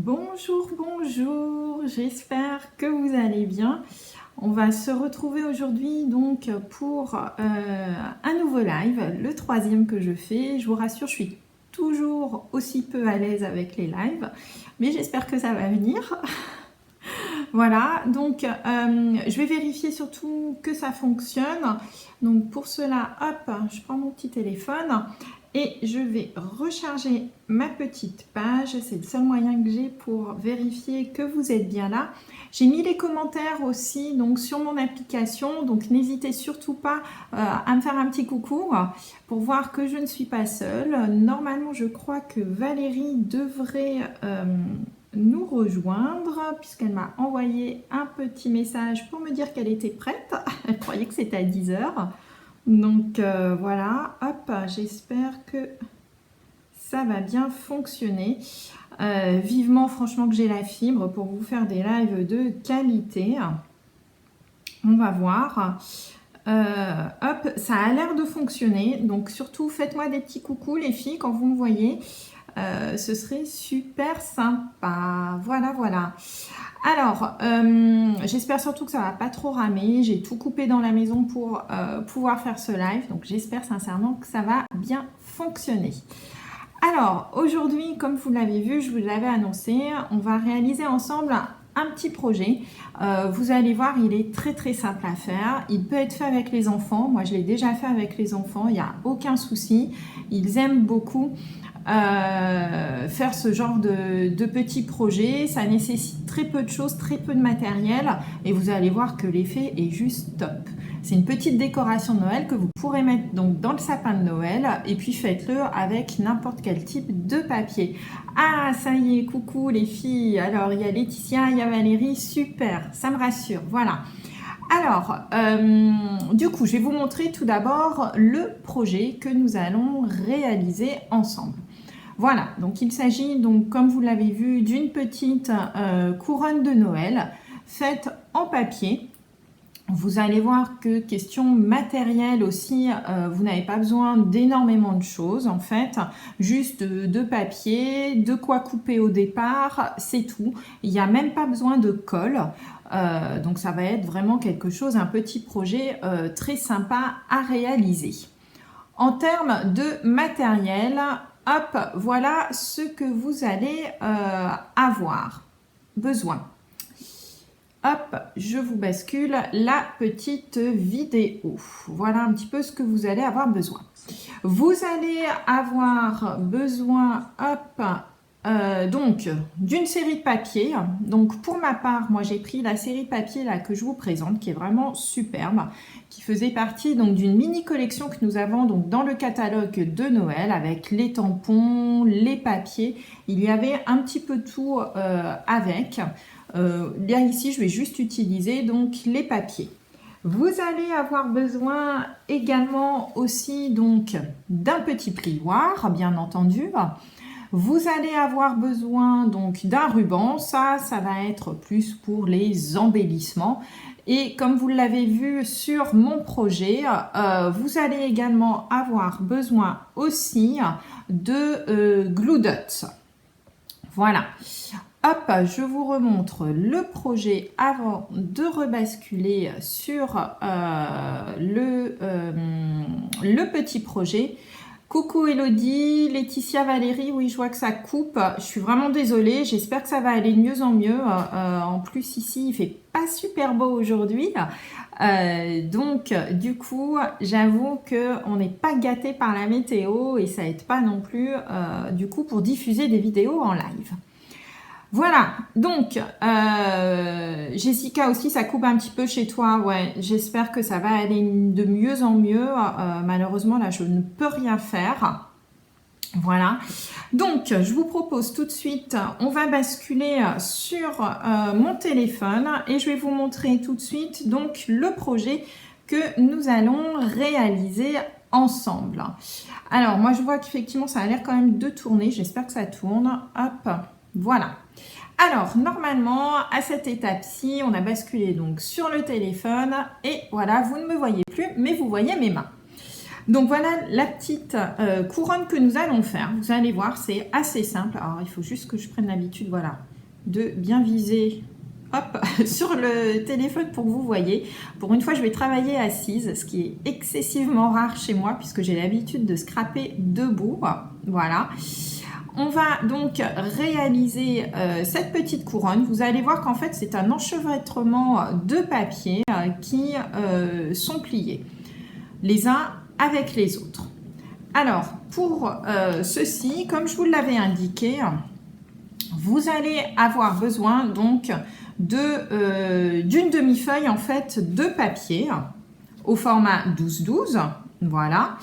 Bonjour, bonjour, j'espère que vous allez bien. On va se retrouver aujourd'hui donc pour un nouveau live, le troisième que je fais. Je vous rassure, je suis toujours aussi peu à l'aise avec les lives, mais j'espère que ça va venir. Voilà, donc je vais vérifier surtout que ça fonctionne. Donc pour cela, hop, je prends mon petit téléphone et je vais recharger ma petite page. C'est le seul moyen que j'ai pour vérifier que vous êtes bien là. J'ai mis les commentaires aussi donc sur mon application, donc n'hésitez surtout pas à me faire un petit coucou pour voir que je ne suis pas seule. Normalement, je crois que Valérie devrait nous rejoindre puisqu'elle m'a envoyé un petit message pour me dire qu'elle était prête. Elle croyait que c'était à 10h. Donc voilà, hop, j'espère que ça va bien fonctionner. Vivement, franchement, que j'ai la fibre pour vous faire des lives de qualité. On va voir. Hop, ça a l'air de fonctionner. Donc surtout, faites-moi des petits coucous les filles quand vous me voyez. Ce serait super sympa. Voilà, voilà. Alors, j'espère surtout que ça va pas trop ramer. J'ai tout coupé dans la maison pour pouvoir faire ce live. Donc, j'espère sincèrement que ça va bien fonctionner. Alors, aujourd'hui, comme vous l'avez vu, je vous l'avais annoncé, on va réaliser ensemble un petit projet. Vous allez voir, il est très très simple à faire. Il peut être fait avec les enfants. Moi, je l'ai déjà fait avec les enfants. Il n'y a aucun souci. Ils aiment beaucoup. Faire ce genre de petits projets, ça nécessite très peu de choses, très peu de matériel et vous allez voir que l'effet est juste top. C'est une petite décoration de Noël que vous pourrez mettre donc dans le sapin de Noël et puis faites-le avec n'importe quel type de papier. Ah, ça y est, coucou les filles. Alors, il y a Laetitia, il y a Valérie, super, ça me rassure, voilà. Alors, du coup, je vais vous montrer tout d'abord le projet que nous allons réaliser ensemble. Voilà, donc il s'agit, donc comme vous l'avez vu, d'une petite couronne de Noël faite en papier. Vous allez voir que question matérielle aussi, vous n'avez pas besoin d'énormément de choses en fait, juste de papier, de quoi couper au départ, c'est tout. Il n'y a même pas besoin de colle, donc ça va être vraiment quelque chose, un petit projet très sympa à réaliser. En termes de matériel, hop, voilà ce que vous allez avoir besoin. Hop, je vous bascule la petite vidéo. Voilà un petit peu ce que vous allez avoir besoin. Vous allez avoir besoin, hop, donc d'une série de papiers. Donc pour ma part, moi j'ai pris la série de papiers là que je vous présente, qui est vraiment superbe, qui faisait partie donc d'une mini collection que nous avons donc dans le catalogue de Noël avec les tampons, les papiers. Il y avait un petit peu tout avec. Là ici, je vais juste utiliser donc les papiers. Vous allez avoir besoin également aussi donc d'un petit plioir, bien entendu. Vous allez avoir besoin donc d'un ruban, ça va être plus pour les embellissements. Et comme vous l'avez vu sur mon projet, vous allez également avoir besoin aussi de glue dots. Voilà. Hop, je vous remontre le projet avant de rebasculer sur le petit projet. Coucou Elodie, Laetitia, Valérie, oui je vois que ça coupe, je suis vraiment désolée, j'espère que ça va aller de mieux en mieux. En plus ici il fait pas super beau aujourd'hui, donc du coup j'avoue qu'on n'est pas gâté par la météo et ça aide pas non plus du coup pour diffuser des vidéos en live. Voilà, donc Jessica aussi, ça coupe un petit peu chez toi, ouais, j'espère que ça va aller de mieux en mieux, malheureusement là je ne peux rien faire, voilà, donc je vous propose tout de suite, on va basculer sur mon téléphone et je vais vous montrer tout de suite donc le projet que nous allons réaliser ensemble. Alors moi je vois qu'effectivement ça a l'air quand même de tourner, j'espère que ça tourne, hop, voilà. Alors, normalement, à cette étape-ci, on a basculé donc sur le téléphone et voilà, vous ne me voyez plus, mais vous voyez mes mains. Donc voilà la petite couronne que nous allons faire. Vous allez voir, c'est assez simple. Alors il faut juste que je prenne l'habitude, voilà, de bien viser, hop, sur le téléphone pour que vous voyez. Pour une fois, je vais travailler assise, ce qui est excessivement rare chez moi puisque j'ai l'habitude de scraper debout. Voilà. On va donc réaliser cette petite couronne. Vous allez voir qu'en fait, c'est un enchevêtrement de papier qui sont pliés les uns avec les autres. Alors, pour ceci, comme je vous l'avais indiqué, vous allez avoir besoin donc d'une demi-feuille en fait de papier au format 12-12, voilà.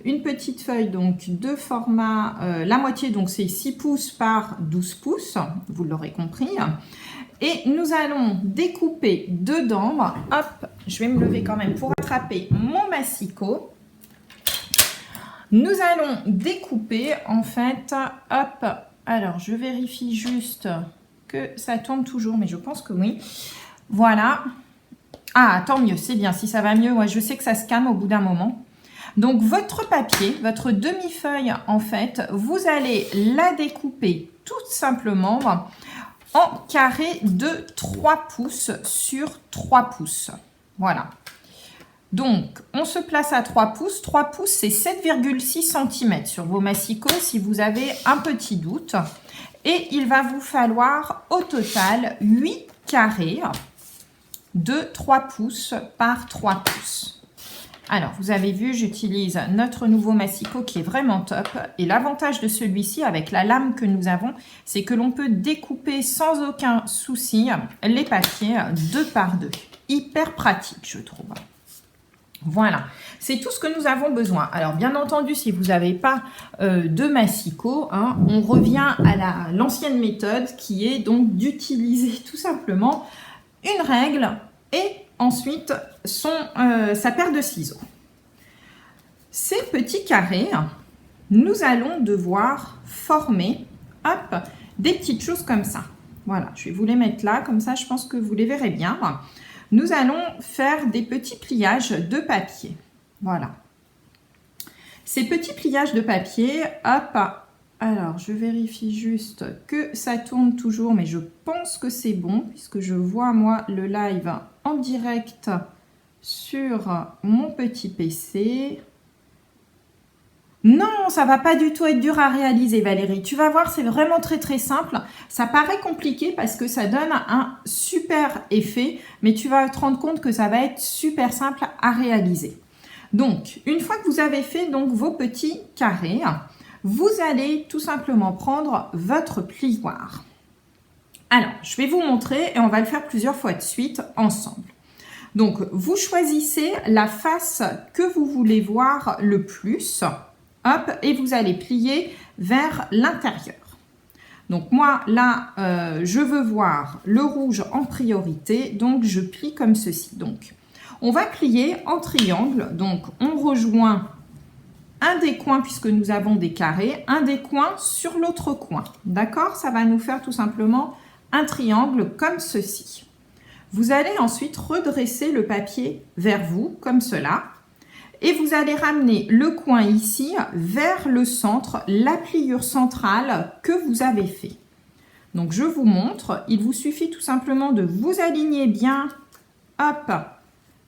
Une petite feuille donc de format, la moitié donc c'est 6 pouces par 12 pouces, vous l'aurez compris. Et nous allons découper dedans, hop, je vais me lever quand même pour attraper mon massicot. Nous allons découper en fait, hop, alors je vérifie juste que ça tourne toujours, mais je pense que oui. Voilà. Ah, tant mieux, c'est bien, si ça va mieux, ouais, je sais que ça se calme au bout d'un moment. Donc votre papier, votre demi-feuille en fait, vous allez la découper tout simplement en carré de 3 pouces sur 3 pouces. Voilà. Donc, on se place à 3 pouces. 3 pouces, c'est 7,6 cm sur vos massicots si vous avez un petit doute. Et il va vous falloir au total 8 carrés de 3 pouces par 3 pouces. Alors, vous avez vu, j'utilise notre nouveau massicot qui est vraiment top. Et l'avantage de celui-ci, avec la lame que nous avons, c'est que l'on peut découper sans aucun souci les papiers 2 par 2. Hyper pratique, je trouve. Voilà, c'est tout ce que nous avons besoin. Alors, bien entendu, si vous n'avez pas de massicot, hein, on revient à l'ancienne méthode qui est donc d'utiliser tout simplement une règle et ensuite sa paire de ciseaux. Ces petits carrés, nous allons devoir former hop, des petites choses comme ça. Voilà, je vais vous les mettre là, comme ça je pense que vous les verrez bien. Nous allons faire des petits pliages de papier. Voilà. Ces petits pliages de papier, hop, alors je vérifie juste que ça tourne toujours, mais je pense que c'est bon, puisque je vois moi le live en direct sur mon petit PC. Non, ça va pas du tout être dur à réaliser, Valérie. Tu vas voir, c'est vraiment très très simple. Ça paraît compliqué parce que ça donne un super effet, mais tu vas te rendre compte que ça va être super simple à réaliser. Donc, une fois que vous avez fait donc vos petits carrés, vous allez tout simplement prendre votre plioir. Alors, je vais vous montrer et on va le faire plusieurs fois de suite ensemble. Donc, vous choisissez la face que vous voulez voir le plus. Hop, et vous allez plier vers l'intérieur. Donc moi, là, je veux voir le rouge en priorité, donc je plie comme ceci. Donc, on va plier en triangle. Donc, on rejoint un des coins, puisque nous avons des carrés, un des coins sur l'autre coin. D'accord? Ça va nous faire tout simplement un triangle comme ceci. Vous allez ensuite redresser le papier vers vous, comme cela. Et vous allez ramener le coin ici vers le centre, la pliure centrale que vous avez fait. Donc, je vous montre. Il vous suffit tout simplement de vous aligner bien, hop,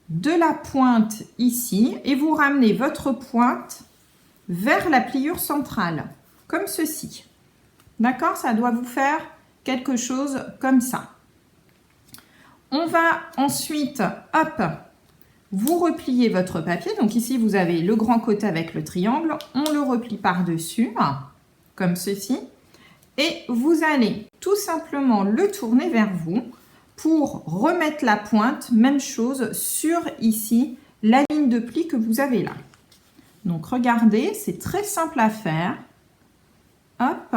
de la pointe ici. Et vous ramenez votre pointe vers la pliure centrale, comme ceci. D'accord? Ça doit vous faire quelque chose comme ça. On va ensuite, hop, vous repliez votre papier. Donc ici, vous avez le grand côté avec le triangle. On le replie par-dessus, comme ceci. Et vous allez tout simplement le tourner vers vous pour remettre la pointe. Même chose sur ici, la ligne de pli que vous avez là. Donc regardez, c'est très simple à faire. Hop.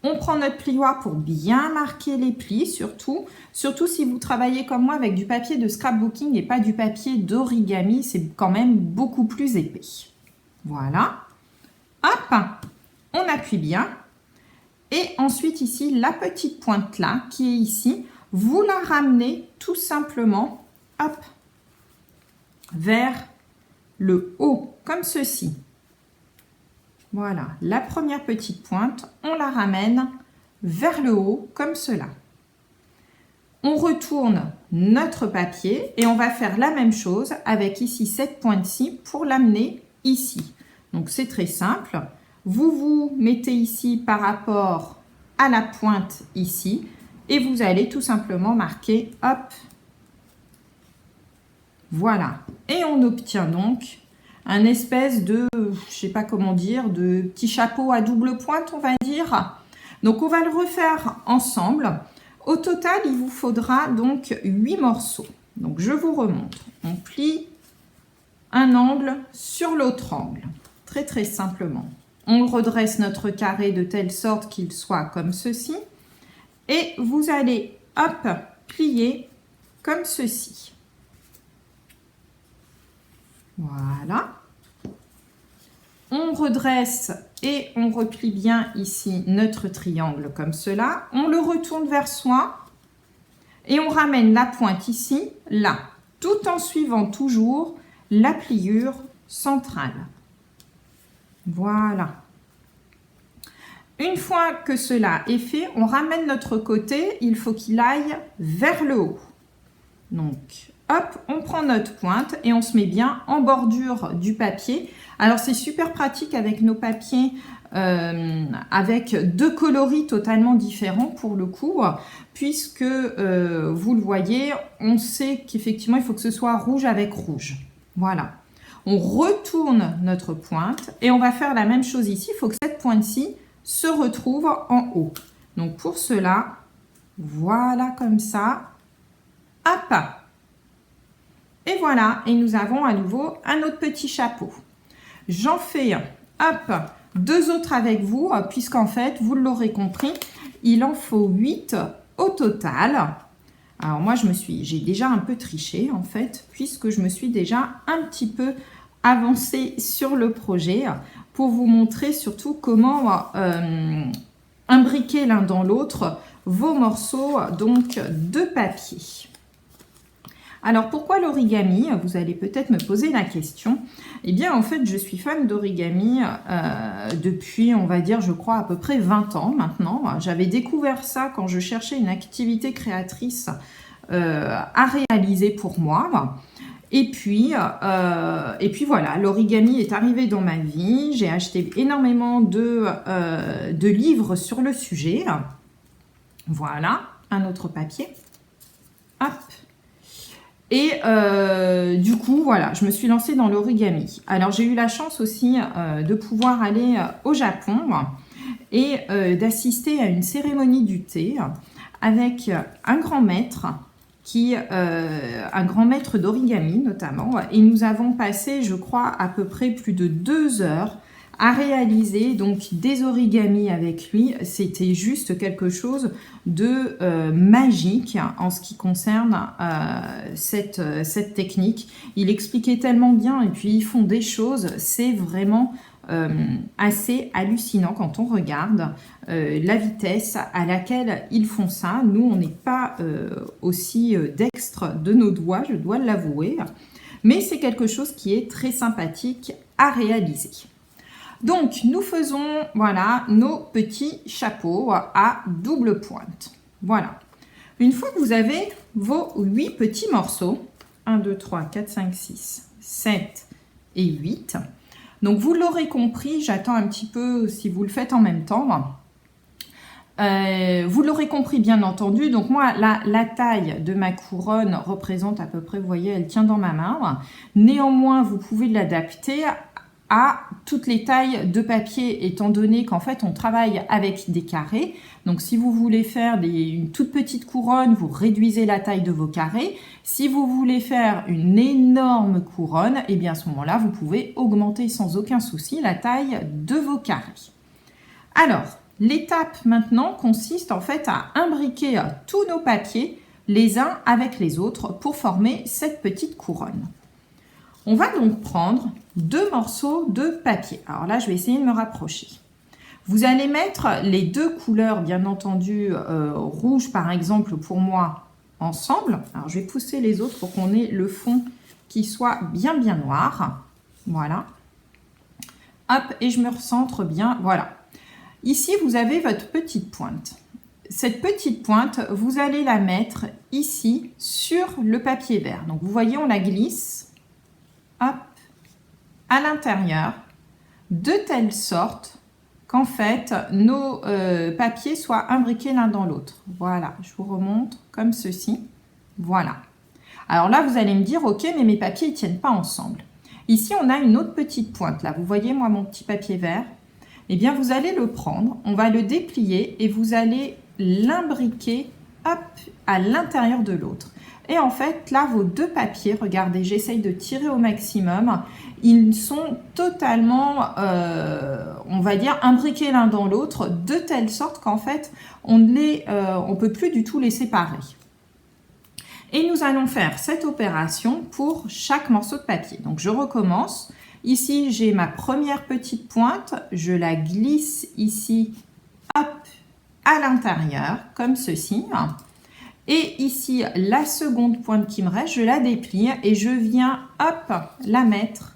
On prend notre plioir pour bien marquer les plis, surtout si vous travaillez comme moi avec du papier de scrapbooking et pas du papier d'origami, c'est quand même beaucoup plus épais. Voilà. Hop, on appuie bien. Et ensuite ici, la petite pointe là, qui est ici, vous la ramenez tout simplement, hop, vers le haut, comme ceci. Voilà, la première petite pointe, on la ramène vers le haut, comme cela. On retourne notre papier et on va faire la même chose avec ici cette pointe-ci pour l'amener ici. Donc, c'est très simple. Vous vous mettez ici par rapport à la pointe ici et vous allez tout simplement marquer, hop, voilà. Et on obtient donc un espèce de, je sais pas comment dire, de petit chapeau à double pointe, on va dire. Donc, on va le refaire ensemble. Au total, il vous faudra donc 8 morceaux. Donc, je vous remontre. On plie un angle sur l'autre angle. Très, très simplement. On redresse notre carré de telle sorte qu'il soit comme ceci. Et vous allez, hop, plier comme ceci. Voilà. On redresse et on replie bien ici notre triangle comme cela. On le retourne vers soi et on ramène la pointe ici, là, tout en suivant toujours la pliure centrale. Voilà. Une fois que cela est fait, on ramène notre côté. Il faut qu'il aille vers le haut. Donc, hop, on prend notre pointe et on se met bien en bordure du papier. Alors, c'est super pratique avec nos papiers avec deux coloris totalement différents pour le coup, puisque vous le voyez, on sait qu'effectivement, il faut que ce soit rouge avec rouge. Voilà. On retourne notre pointe et on va faire la même chose ici. Il faut que cette pointe-ci se retrouve en haut. Donc, pour cela, voilà comme ça. Hop! Et voilà, et nous avons à nouveau un autre petit chapeau. J'en fais, hop, deux autres avec vous, puisqu'en fait, vous l'aurez compris, il en faut 8 au total. Alors moi, j'ai déjà un peu triché, en fait, puisque je me suis déjà un petit peu avancée sur le projet pour vous montrer surtout comment imbriquer l'un dans l'autre vos morceaux donc de papier. Alors, pourquoi l'origami? Vous allez peut-être me poser la question. Eh bien, en fait, je suis fan d'origami depuis, on va dire, je crois, à peu près 20 ans maintenant. J'avais découvert ça quand je cherchais une activité créatrice à réaliser pour moi. Et puis voilà, l'origami est arrivé dans ma vie. J'ai acheté énormément de livres sur le sujet. Voilà, un autre papier. Hop. Et du coup, voilà, je me suis lancée dans l'origami. Alors, j'ai eu la chance aussi de pouvoir aller au Japon et d'assister à une cérémonie du thé avec un grand maître, un grand maître d'origami notamment. Et nous avons passé, je crois, à peu près plus de 2 heures à réaliser donc des origamis avec lui. C'était juste quelque chose de magique en ce qui concerne cette technique. Il expliquait tellement bien et puis ils font des choses, c'est vraiment assez hallucinant quand on regarde la vitesse à laquelle ils font ça. Nous, on n'est pas aussi dextre de nos doigts, je dois l'avouer, mais c'est quelque chose qui est très sympathique à réaliser. Donc, nous faisons, voilà, nos petits chapeaux à double pointe. Voilà. Une fois que vous avez vos 8 petits morceaux, 1, 2, 3, 4, 5, 6, 7 et 8. Donc, vous l'aurez compris, j'attends un petit peu si vous le faites en même temps. Vous l'aurez compris, bien entendu. Donc, moi, la taille de ma couronne représente à peu près, vous voyez, elle tient dans ma main. Néanmoins, vous pouvez l'adapter à toutes les tailles de papier, étant donné qu'en fait on travaille avec des carrés. Donc si vous voulez faire une toute petite couronne, vous réduisez la taille de vos carrés. Si vous voulez faire une énorme couronne, et bien à ce moment-là vous pouvez augmenter sans aucun souci la taille de vos carrés. Alors l'étape maintenant consiste en fait à imbriquer tous nos papiers les uns avec les autres pour former cette petite couronne. On va donc prendre 2 morceaux de papier. Alors là, je vais essayer de me rapprocher. Vous allez mettre les 2 couleurs, bien entendu, rouge par exemple pour moi, ensemble. Alors je vais pousser les autres pour qu'on ait le fond qui soit bien noir. Voilà. Hop, et je me recentre bien. Voilà. Ici, vous avez votre petite pointe. Cette petite pointe, vous allez la mettre ici sur le papier vert. Donc, vous voyez, on la glisse, hop, à l'intérieur, de telle sorte qu'en fait, nos papiers soient imbriqués l'un dans l'autre. Voilà, je vous remonte comme ceci. Voilà. Alors là, vous allez me dire, ok, mais mes papiers, ils ne tiennent pas ensemble. Ici, on a une autre petite pointe, là. Vous voyez, moi, mon petit papier vert. Eh bien, vous allez le prendre, on va le déplier et vous allez l'imbriquer, hop, à l'intérieur de l'autre. Et en fait, là, vos deux papiers, regardez, j'essaye de tirer au maximum, ils sont totalement, on va dire, imbriqués l'un dans l'autre, de telle sorte qu'en fait, on ne peut plus du tout les séparer. Et nous allons faire cette opération pour chaque morceau de papier. Donc, je recommence. Ici, j'ai ma première petite pointe. Je la glisse ici, hop, à l'intérieur, comme ceci. Et ici, la seconde pointe qui me reste, je la déplie et je viens, hop, la mettre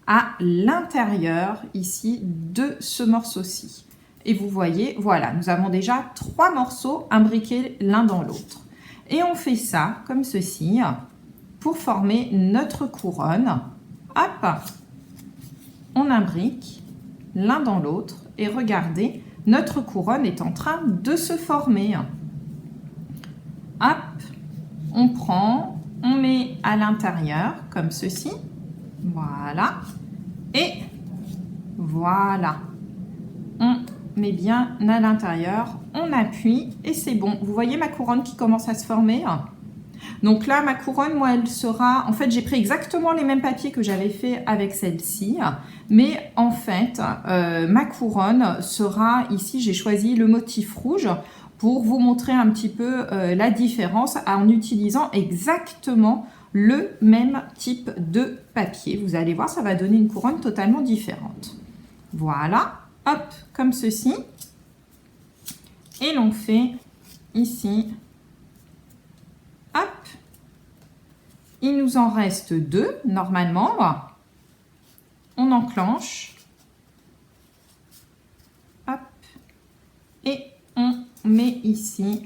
à l'intérieur, ici, de ce morceau-ci. Et vous voyez, voilà, nous avons déjà 3 morceaux imbriqués l'un dans l'autre. Et on fait ça, comme ceci, pour former notre couronne. Hop, on imbrique l'un dans l'autre. Et regardez, notre couronne est en train de se former. Hop, on prend, on met à l'intérieur, comme ceci. Voilà. Et voilà. On met bien à l'intérieur, on appuie et c'est bon. Vous voyez ma couronne qui commence à se former. Donc là, ma couronne, moi, elle sera... En fait, j'ai pris exactement les mêmes papiers que j'avais fait avec celle-ci. Mais en fait, ma couronne sera... Ici, j'ai choisi le motif rouge pour vous montrer un petit peu la différence en utilisant exactement le même type de papier. Vous allez voir, ça va donner une couronne totalement différente. Voilà. Hop, comme ceci. Et l'on fait ici. Hop. Il nous en reste 2, normalement. On enclenche. Hop. Et on met ici.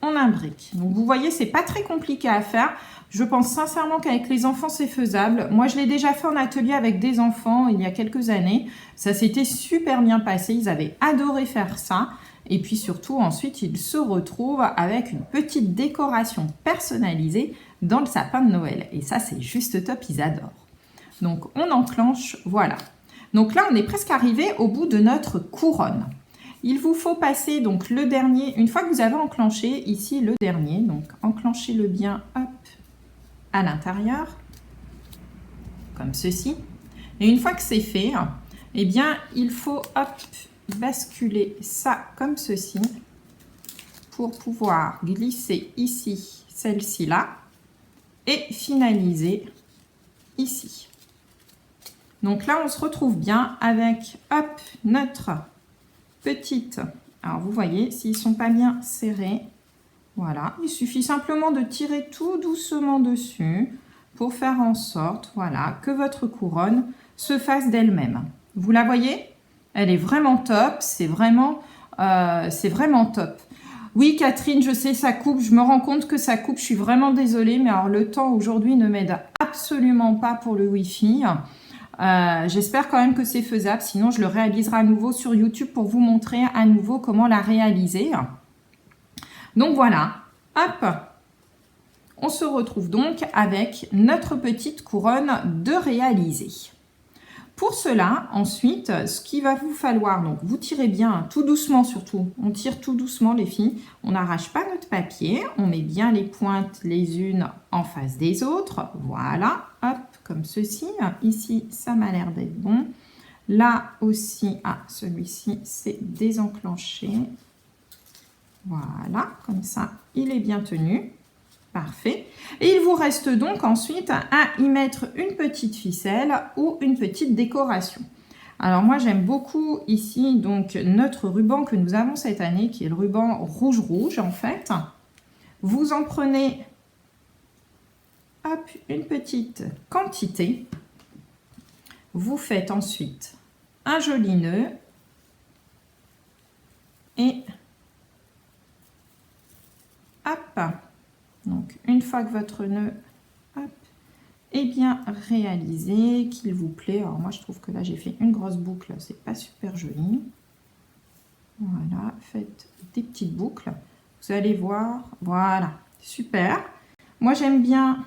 On imbrique. Donc, vous voyez, c'est pas très compliqué à faire. Je pense sincèrement qu'avec les enfants, c'est faisable. Moi, je l'ai déjà fait en atelier avec des enfants il y a quelques années. Ça s'était super bien passé. Ils avaient adoré faire ça. Et puis surtout, ensuite, ils se retrouvent avec une petite décoration personnalisée dans le sapin de Noël. Et ça, c'est juste top. Ils adorent. Donc, on enclenche. Voilà. Donc là, on est presque arrivé au bout de notre couronne. Il vous faut passer donc le dernier. Une fois que vous avez enclenché ici le dernier, donc enclenchez-le bien, hop, à l'intérieur, comme ceci. Et une fois que c'est fait, eh bien, il faut hop, basculer ça comme ceci pour pouvoir glisser ici, celle-ci là, et finaliser ici. Donc là, on se retrouve bien avec hop, notre petite. Alors, vous voyez, s'ils ne sont pas bien serrés, voilà, il suffit simplement de tirer tout doucement dessus pour faire en sorte, voilà, que votre couronne se fasse d'elle-même. Vous la voyez? Elle est vraiment top, c'est vraiment top. Oui, Catherine, je sais, ça coupe, je me rends compte que ça coupe, je suis vraiment désolée, mais alors le temps aujourd'hui ne m'aide absolument pas pour le Wi-Fi. J'espère quand même que c'est faisable, sinon je le réaliserai à nouveau sur YouTube pour vous montrer à nouveau comment la réaliser. Donc voilà, hop, on se retrouve donc avec notre petite couronne de réaliser. Pour cela, ensuite, ce qu'il va vous falloir, donc vous tirez bien tout doucement surtout, on tire tout doucement les filles, on n'arrache pas notre papier, on met bien les pointes les unes en face des autres, voilà, hop, comme ceci, ici ça m'a l'air d'être bon, là aussi, ah celui-ci c'est désenclenché, voilà, comme ça il est bien tenu. Parfait. Et il vous reste donc ensuite à y mettre une petite ficelle ou une petite décoration. Alors moi j'aime beaucoup ici donc notre ruban que nous avons cette année qui est le ruban rouge en fait. Vous en prenez hop, une petite quantité. Vous faites ensuite un joli nœud et hop. Donc une fois que votre nœud est bien réalisé, qu'il vous plaît. Alors moi je trouve que là j'ai fait une grosse boucle, c'est pas super joli. Voilà, faites des petites boucles. Vous allez voir, voilà, super. Moi j'aime bien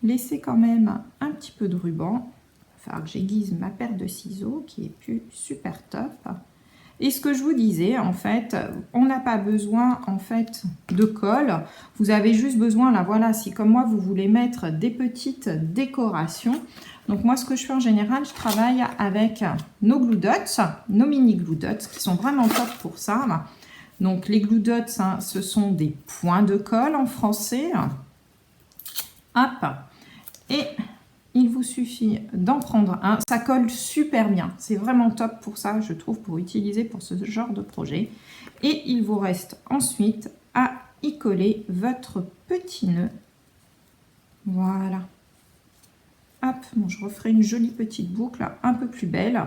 laisser quand même un petit peu de ruban. Il va falloir que j'aiguise ma paire de ciseaux qui est plus super top. Et ce que je vous disais, en fait, on n'a pas besoin en fait de colle. Vous avez juste besoin, là voilà, si comme moi vous voulez mettre des petites décorations. Donc moi ce que je fais en général, je travaille avec nos glue dots, nos mini glue dots qui sont vraiment top pour ça. Donc les glue dots, hein, ce sont des points de colle en français. Hop. Et il vous suffit d'en prendre un. Ça colle super bien. C'est vraiment top pour ça, je trouve, pour utiliser pour ce genre de projet. Et il vous reste ensuite à y coller votre petit nœud. Voilà. Hop, bon, je referai une jolie petite boucle, un peu plus belle.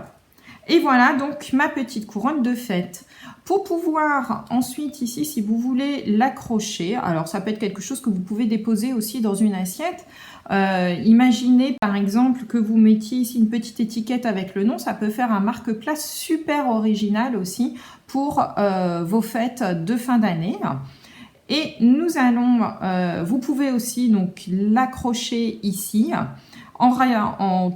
Et voilà donc ma petite couronne de fête. Pour pouvoir ensuite ici, si vous voulez l'accrocher, alors ça peut être quelque chose que vous pouvez déposer aussi dans une assiette. Imaginez par exemple que vous mettiez ici une petite étiquette avec le nom, ça peut faire un marque-place super original aussi pour vos fêtes de fin d'année. Et nous allons, vous pouvez aussi donc l'accrocher ici.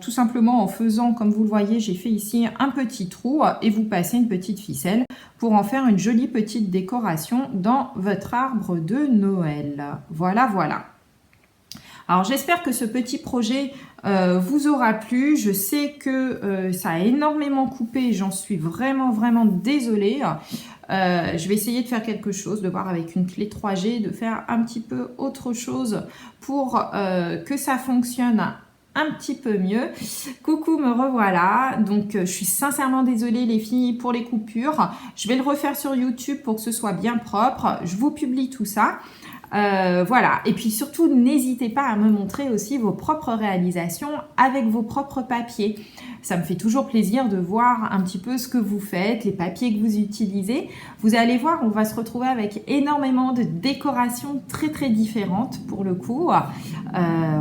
Tout simplement en faisant, comme vous le voyez, j'ai fait ici un petit trou et vous passez une petite ficelle pour en faire une jolie petite décoration dans votre arbre de Noël. Voilà, voilà. Alors j'espère que ce petit projet vous aura plu. Je sais que ça a énormément coupé, j'en suis vraiment désolée. Je vais essayer de faire quelque chose, de voir avec une clé 3G, de faire un petit peu autre chose pour que ça fonctionne un petit peu mieux. Coucou, me revoilà. Donc je suis sincèrement désolée les filles pour les coupures. Je vais le refaire sur YouTube pour que ce soit bien propre. Je vous publie tout ça. Voilà, et puis surtout n'hésitez pas à me montrer aussi vos propres réalisations avec vos propres papiers. Ça me fait toujours plaisir de voir un petit peu ce que vous faites, les papiers que vous utilisez. Vous allez voir, on va se retrouver avec énormément de décorations très différentes pour le coup.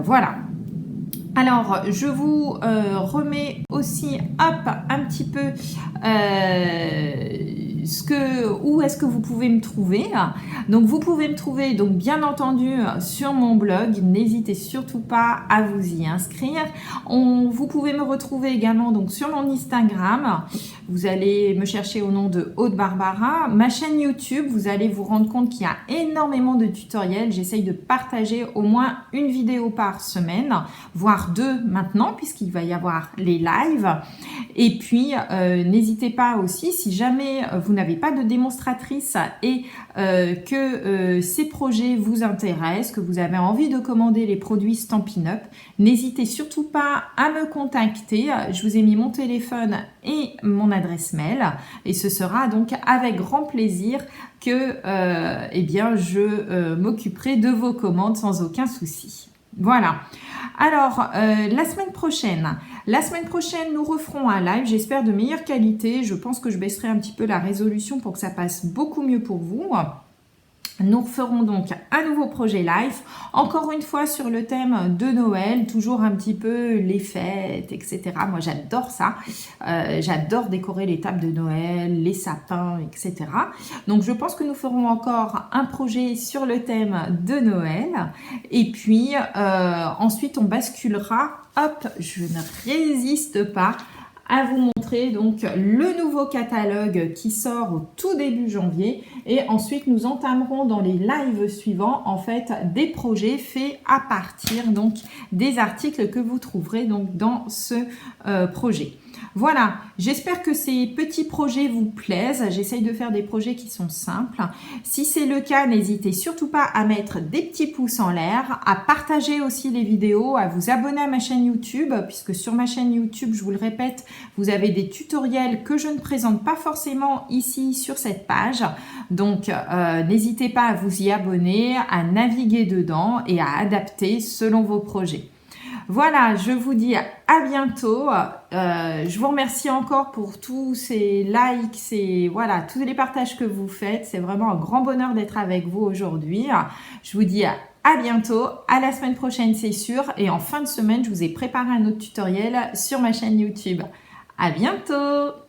Voilà. Alors, je vous remets aussi, hop, un petit peu où est-ce que vous pouvez me trouver. Donc, vous pouvez me trouver, donc bien entendu, sur mon blog. N'hésitez surtout pas à vous y inscrire. Vous pouvez me retrouver également donc sur mon Instagram. Vous allez me chercher au nom de Aude Barbara. Ma chaîne YouTube, vous allez vous rendre compte qu'il y a énormément de tutoriels. J'essaye de partager au moins une vidéo par semaine, voire 2 maintenant, puisqu'il va y avoir les lives. Et puis, n'hésitez pas aussi, si jamais vous n'avez pas de démonstratrice et que ces projets vous intéressent, que vous avez envie de commander les produits Stampin' Up, n'hésitez surtout pas à me contacter. Je vous ai mis mon téléphone et mon adresse mail et ce sera donc avec grand plaisir que eh bien, je m'occuperai de vos commandes sans aucun souci. Voilà. Alors, la semaine prochaine, nous referons un live, j'espère de meilleure qualité. Je pense que je baisserai un petit peu la résolution pour que ça passe beaucoup mieux pour vous. Nous ferons donc un nouveau projet live, encore une fois sur le thème de Noël, toujours un petit peu les fêtes, etc. Moi j'adore ça, j'adore décorer les tables de Noël, les sapins, etc. Donc je pense que nous ferons encore un projet sur le thème de Noël et puis ensuite on basculera, hop, je ne résiste pas à vous montrer donc le nouveau catalogue qui sort au tout début janvier et ensuite nous entamerons dans les lives suivants en fait des projets faits à partir donc des articles que vous trouverez donc dans ce projet. Voilà, j'espère que ces petits projets vous plaisent. J'essaye de faire des projets qui sont simples. Si c'est le cas, n'hésitez surtout pas à mettre des petits pouces en l'air, à partager aussi les vidéos, à vous abonner à ma chaîne YouTube, puisque sur ma chaîne YouTube, je vous le répète, vous avez des tutoriels que je ne présente pas forcément ici sur cette page. Donc, n'hésitez pas à vous y abonner, à naviguer dedans et à adapter selon vos projets. Voilà, je vous dis à bientôt. Je vous remercie encore pour tous ces likes et voilà, tous les partages que vous faites. C'est vraiment un grand bonheur d'être avec vous aujourd'hui. Je vous dis à bientôt, à la semaine prochaine, c'est sûr. Et en fin de semaine, je vous ai préparé un autre tutoriel sur ma chaîne YouTube. À bientôt!